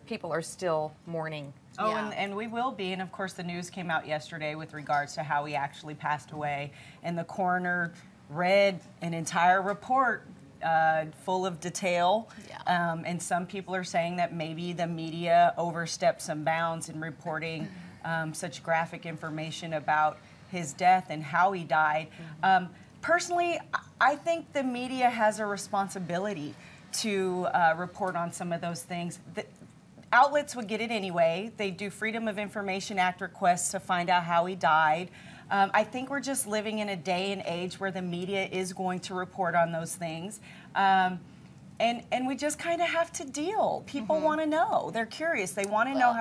people are still mourning. Oh, and we will be. And of course, the news came out yesterday with regards to how he actually passed away. And the coroner read an entire report full of detail. And some people are saying that maybe the media overstepped some bounds in reporting such graphic information about his death and how he died. Personally, I think the media has a responsibility to report on some of those things. Outlets would get it anyway. They do Freedom of Information Act requests to find out how he died. I think we're just living in a day and age where the media is going to report on those things. And we just kind of have to deal. People want to know. They're curious. They want to know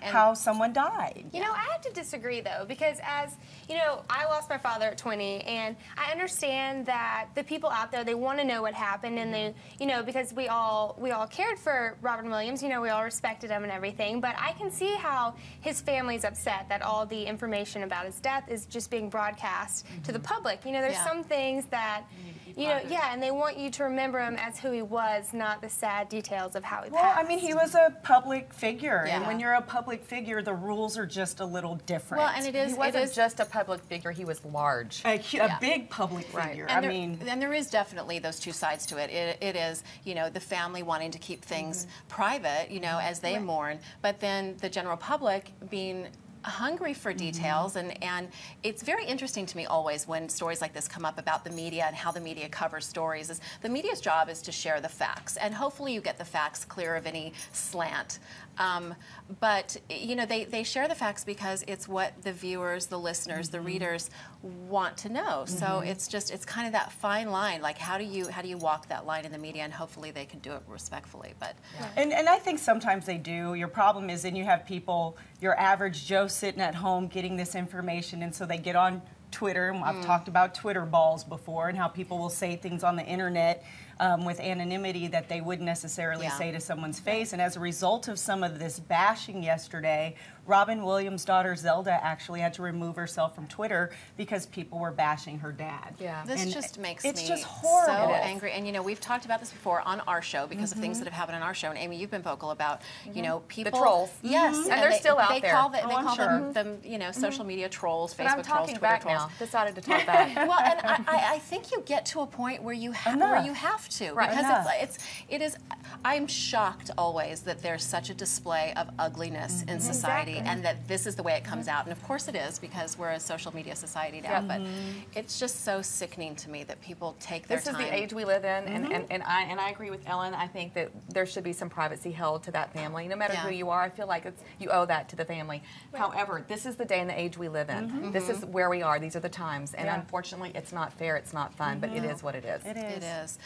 how someone died. You know, I have to disagree, though, because as, you know, I lost my father at 20, and I understand that the people out there, they want to know what happened, and they, you know, because we all cared for Robin Williams, you know, we all respected him and everything, but I can see how his family's upset that all the information about his death is just being broadcast to the public. You know, there's some things that, you know, and they want you to remember him as who he was, not the sad details of how he passed. Well, I mean, he was a public figure, and when you're a public figure, the rules are just a little different. Well, and he wasn't just a public figure; he was large, a big public figure. And and there is definitely those two sides to it. It is, you know, the family wanting to keep things private, you know, as they mourn, but then the general public being hungry for details, and it's very interesting to me always when stories like this come up about the media and how the media covers stories. Is the media's job is to share the facts, and hopefully you get the facts clear of any slant. But you know, they share the facts because it's what the viewers, the listeners, the readers want to know. So it's kind of that fine line. Like how do you walk that line in the media, and hopefully they can do it respectfully. But and I think sometimes they do. Your problem is then you have people, your average Joe sitting at home getting this information, and so they get on Twitter, and I've talked about Twitter balls before, and how people will say things on the internet with anonymity that they wouldn't necessarily say to someone's face. And as a result of some of this bashing yesterday, Robin Williams' daughter Zelda actually had to remove herself from Twitter because people were bashing her dad. This just makes me just horrible. So angry. And you know, we've talked about this before on our show because of things that have happened on our show. And Amy, you've been vocal about, you know, people. The trolls. Yes. And they're still out there. They call them, you know, social media trolls, Facebook I'm trolls, talking Twitter back trolls. now. Decided to talk back. Well, and I think you get to a point where you have to. Right. Because it is, I'm shocked always that there's such a display of ugliness in society, and that this is the way it comes out. And of course it is, because we're a social media society now, but it's just so sickening to me that people take their time. This is the age we live in, and I agree with Ellen. I think that there should be some privacy held to that family. No matter who you are, I feel like you owe that to the family. However, this is the day and the age we live in. This is where we are. These are the times. And unfortunately, it's not fair, it's not fun, but it is what it is. It is.